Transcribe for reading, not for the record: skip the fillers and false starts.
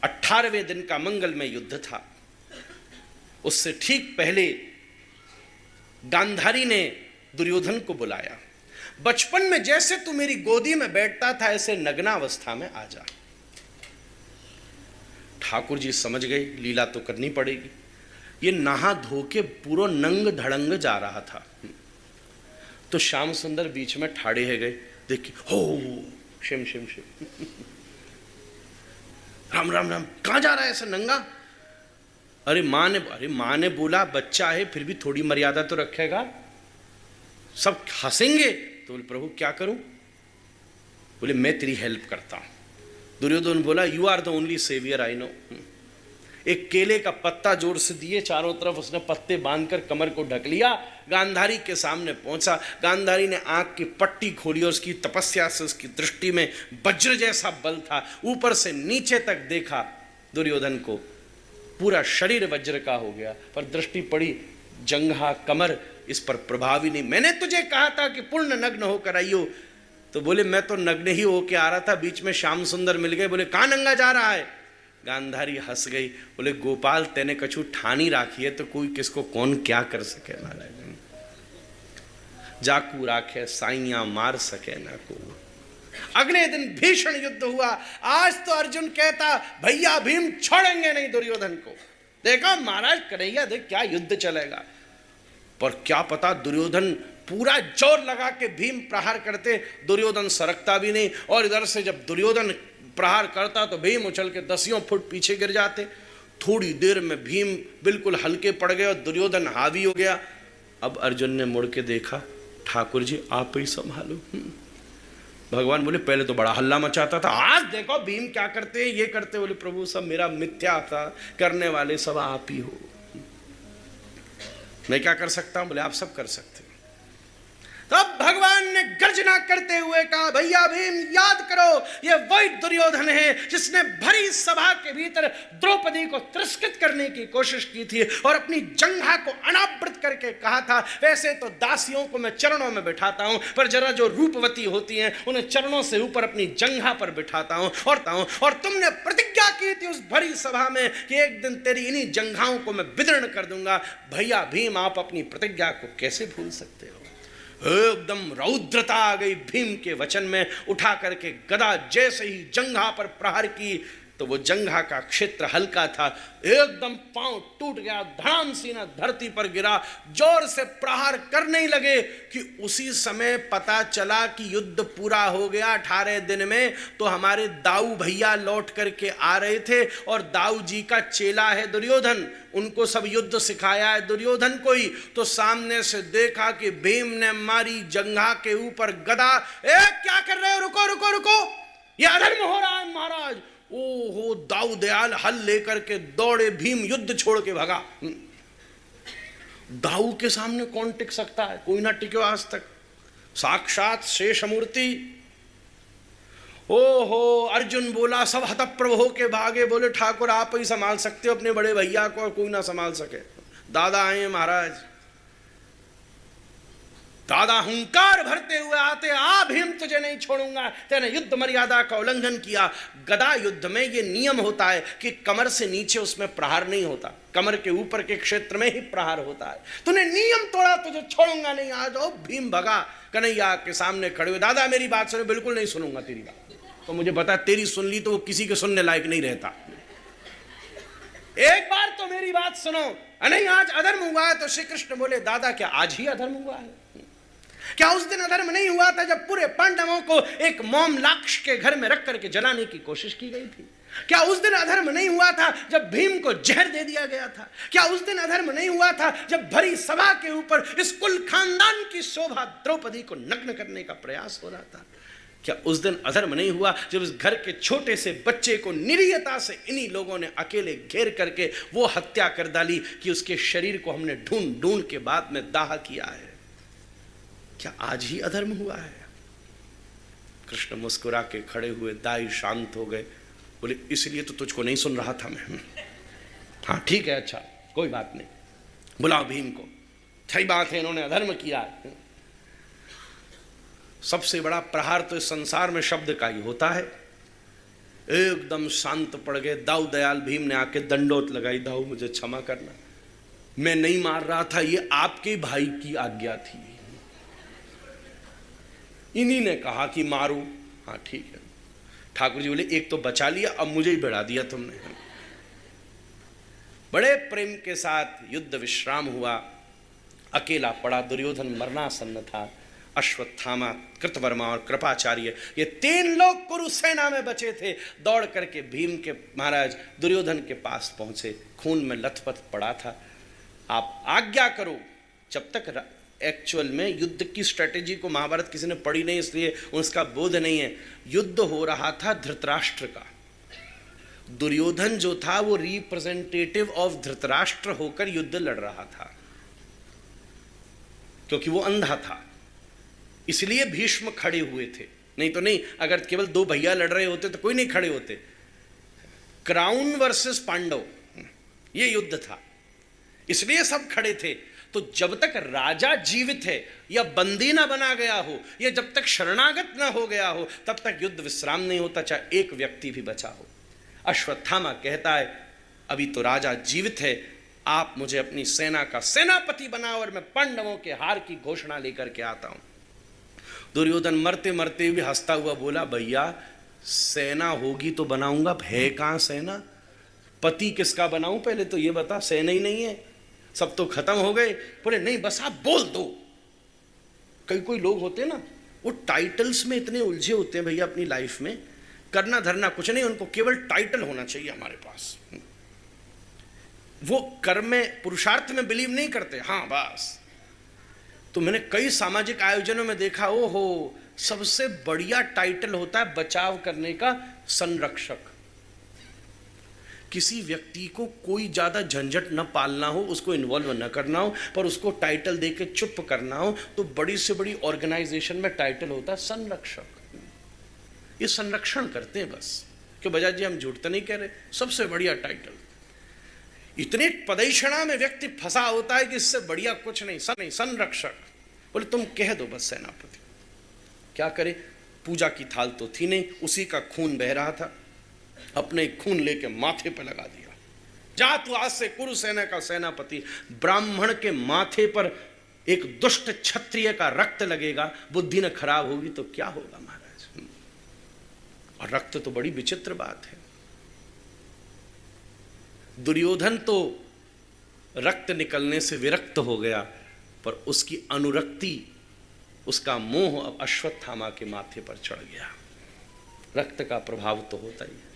18वें दिन का मंगलमय युद्ध था। उससे ठीक पहले गांधारी ने दुर्योधन को बुलाया, बचपन में जैसे तू मेरी गोदी में बैठता था ऐसे नग्नावस्था में आ जा। ठाकुर जी समझ गए लीला तो करनी पड़ेगी। ये नहा धो के पूरा नंग धड़ंग जा रहा था, तो श्याम सुंदर बीच में ठाड़े है गए, देखिए हो शिम शिम शिम राम राम राम, कहां जा रहा है ऐसा नंगा? अरे माँ ने बोला बच्चा है फिर भी थोड़ी मर्यादा तो रखेगा, सब हंसेंगे। तो बोले प्रभु क्या करूं? बोले मैं तेरी हेल्प करता हूं। दुर्योधन बोला you are the only saviour I know. एक केले का पत्ता जोर से दिए, चारों तरफ उसने पत्ते बांधकर कमर को ढक लिया, गांधारी के सामने पहुंचा। गांधारी ने आंख की पट्टी खोली और उसकी तपस्या से उसकी दृष्टि में वज्र जैसा बल था। ऊपर से नीचे तक देखा दुर्योधन को, पूरा शरीर वज्र का हो गया, पर दृष्टि पड़ी जंघा कमर इस पर प्रभावी नहीं। मैंने तुझे कहा था कि पूर्ण नग्न होकर आइयो, तो बोले मैं तो नग्न ही होके आ रहा था, बीच में श्याम सुंदर मिल गए। बोले कहां नंगा जा रहा है? गांधारी हंस गई, बोले गोपाल तेने कछु ठानी राखी है तो कोई किसको कौन क्या कर सके महाराज, जाकू राखे साइया मार सके ना को। अगले दिन भीषण युद्ध हुआ। आज तो अर्जुन कहता भैया भीम छोड़ेंगे नहीं दुर्योधन को। देखा महाराज कन्हैया देख क्या युद्ध चलेगा, पर क्या पता दुर्योधन पूरा जोर लगा के भीम प्रहार करते, दुर्योधन सरकता भी नहीं, और इधर से जब दुर्योधन प्रहार करता तो भीम उछल के 10 फुट पीछे गिर जाते। थोड़ी देर में भीम बिल्कुल हल्के पड़ गए और दुर्योधन हावी हो गया। अब अर्जुन ने मुड़ के देखा, ठाकुर जी आप ही संभालो। भगवान बोले पहले तो बड़ा हल्ला मचाता था, आज देखो भीम क्या करते हैं, ये करते। बोले प्रभु सब मेरा मिथ्या था, करने वाले सब आप ही हो, मैं क्या कर सकता हूं? बोले आप सब कर सकते हो। तब भगवान ने गर्जना करते हुए कहा भैया भीम याद करो ये वही दुर्योधन है जिसने भरी सभा के भीतर द्रौपदी को तिरस्कृत करने की कोशिश की थी और अपनी जंघा को अनावृत करके कहा था वैसे तो दासियों को मैं चरणों में बिठाता हूं, पर जरा जो रूपवती होती हैं उन्हें चरणों से ऊपर अपनी जंघा पर बिठाता हूं। और तुमने प्रतिज्ञा की थी उस भरी सभा में कि एक दिन तेरी इन्हीं जंघाओं को मैं विदीर्ण कर दूंगा। भैया भीम आप अपनी प्रतिज्ञा को कैसे भूल सकते हो? एकदम रौद्रता आ गई भीम के वचन में। उठा करके गदा जैसे ही जंघा पर प्रहार की तो वो जंघा का क्षेत्र हल्का था, एकदम पांव टूट गया, धड़ाम सीना धरती पर गिरा। जोर से प्रहार करने ही लगे कि उसी समय पता चला कि युद्ध पूरा हो गया। 18 दिन में तो हमारे दाऊ भैया लौट करके आ रहे थे और दाऊ जी का चेला है दुर्योधन, उनको सब युद्ध सिखाया है दुर्योधन को ही। तो सामने से देखा कि भीम ने मारी जंघा के ऊपर गदा। क्या कर रहे हो? रुको रुको रुको, ये अधर्म हो रहा है महाराज। ओहो दाऊ दयाल हल लेकर के दौड़े, भीम युद्ध छोड़ के भगा। दाऊ के सामने कौन टिक सकता है? कोई ना टिके आज तक, साक्षात शेष मूर्ति। ओहो अर्जुन बोला, सब हतप्रभ होके भागे। बोले ठाकुर आप ही संभाल सकते हो अपने बड़े भैया को, और कोई ना संभाल सके। दादा आए महाराज, दादा हुंकार भरते हुए आते, आ भीम तुझे नहीं छोड़ूंगा, तेने युद्ध मर्यादा का उल्लंघन किया। गदा युद्ध में ये नियम होता है कि कमर से नीचे उसमें प्रहार नहीं होता, कमर के ऊपर के क्षेत्र में ही प्रहार होता है। तूने नियम तोड़ा, तुझे छोड़ूंगा नहीं। आ जाओ। भीम भगा, कन्हैया के सामने खड़े हुए, दादा मेरी बात सुनो। बिल्कुल नहीं सुनूंगा तेरी बात, तो मुझे पता है तेरी सुन ली तो वो किसी के सुनने लायक नहीं रहता। एक बार तो मेरी बात सुनो। नहीं आज अधर्म हुआ है। तो श्री कृष्ण बोले दादा क्या आज ही अधर्म हुआ है? क्या उस दिन अधर्म नहीं हुआ था जब पूरे पांडवों को एक मौम लाक्ष के घर में रख करके जलाने की कोशिश की गई थी? क्या उस दिन अधर्म नहीं हुआ था जब भीम को जहर दे दिया गया था? क्या उस दिन अधर्म नहीं हुआ था जब भरी सभा के ऊपर इस कुल खानदान की शोभा द्रौपदी को नग्न करने का प्रयास हो रहा था? क्या उस दिन अधर्म नहीं हुआ जब इस घर के छोटे से बच्चे को निरीयता से इन्हीं लोगों ने अकेले घेर करके वो हत्या कर डाली कि उसके शरीर को हमने ढूंढ ढूंढ के बाद में दाह किया है? क्या आज ही अधर्म हुआ है? कृष्ण मुस्कुरा के खड़े हुए, दाई शांत हो गए। बोले इसलिए तो तुझको नहीं सुन रहा था मैं। हाँ ठीक है, अच्छा कोई बात नहीं, बुलाओ भीम को। सही बात है, इन्होंने अधर्म किया। सबसे बड़ा प्रहार तो इस संसार में शब्द का ही होता है। एकदम शांत पड़ गए। दाऊ दयाल भीम ने आके दंडोत लगाई, दाऊ मुझे क्षमा करना, मैं नहीं मार रहा था, ये आपके भाई की आज्ञा थी। इन्हीं ने कहा कि मारो। हाँ ठीक है। ठाकुर जी बोले एक तो बचा लिया, अब मुझे ही बढ़ा दिया तुमने। बड़े प्रेम के साथ युद्ध विश्राम हुआ। अकेला पड़ा, दुर्योधन मरणासन्न था। अश्वत्थामा, कृतवर्मा और कृपाचार्य, ये 3 लोग कुरुसेना में बचे थे। दौड़ करके भीम के महाराज दुर्योधन के पास पहुंचे, खून में लथपथ पड़ा था। आप आज्ञा करो। जब तक एक्चुअल में युद्ध की स्ट्रेटेजी को महाभारत किसी ने पढ़ी नहीं, इसलिए उसका बोध नहीं है। युद्ध हो रहा था धृतराष्ट्र का। दुर्योधन जो था वो रिप्रेजेंटेटिव ऑफ धृतराष्ट्र होकर युद्ध लड़ रहा था, क्योंकि वो अंधा था, इसलिए भीष्म खड़े हुए थे। नहीं तो नहीं, अगर केवल 2 भैया लड़ रहे होते तो कोई नहीं खड़े होते। क्राउन वर्सेस पांडव, ये युद्ध था, इसलिए सब खड़े थे। तो जब तक राजा जीवित है या बंदी ना बना गया हो या जब तक शरणागत ना हो गया हो, तब तक युद्ध विश्राम नहीं होता, चाहे एक व्यक्ति भी बचा हो। अश्वत्थामा कहता है अभी तो राजा जीवित है, आप मुझे अपनी सेना का सेनापति बनाओ और मैं पांडवों के हार की घोषणा लेकर के आता हूं। दुर्योधन मरते मरते भी हंसता हुआ बोला, भैया सेना होगी तो बनाऊंगा, है कहां सेना? पति किसका बनाऊं पहले तो ये बता, सेना ही नहीं है, सब तो खत्म हो गए। बोले नहीं बस आप बोल दो। कोई लोग होते हैं ना, वो टाइटल्स में इतने उलझे होते हैं भैया अपनी लाइफ में, करना धरना कुछ नहीं, उनको केवल टाइटल होना चाहिए हमारे पास। वो कर्म में, पुरुषार्थ में बिलीव नहीं करते। हाँ बस। तो मैंने कई सामाजिक आयोजनों में देखा, ओहो सबसे बढ़िया टाइटल होता है बचाव करने का संरक्षक। किसी व्यक्ति को कोई ज्यादा झंझट न पालना हो, उसको इन्वॉल्व न करना हो, पर उसको टाइटल देके चुप करना हो, तो बड़ी से बड़ी ऑर्गेनाइजेशन में टाइटल होता है संरक्षक। ये संरक्षण करते हैं बस। क्यों बजाज जी, हम झूठ तो नहीं कह रहे, सबसे बढ़िया टाइटल। इतने पदैक्षणा में व्यक्ति फंसा होता है कि इससे बढ़िया कुछ नहीं, संरक्षक। बोले तुम कह दो बस सेनापति। क्या करे, पूजा की थाल तो थी नहीं, उसी का खून बह रहा था, अपने खून लेके माथे पर लगा दिया। जा तू आज से कुरुसेना का सेनापति। ब्राह्मण के माथे पर एक दुष्ट क्षत्रिय का रक्त लगेगा, बुद्धि न खराब होगी तो क्या होगा महाराज। और रक्त तो बड़ी विचित्र बात है। दुर्योधन तो रक्त निकलने से विरक्त हो गया, पर उसकी अनुरक्ति, उसका मोह अब अश्वत्थामा के माथे पर चढ़ गया। रक्त का प्रभाव तो होता ही है।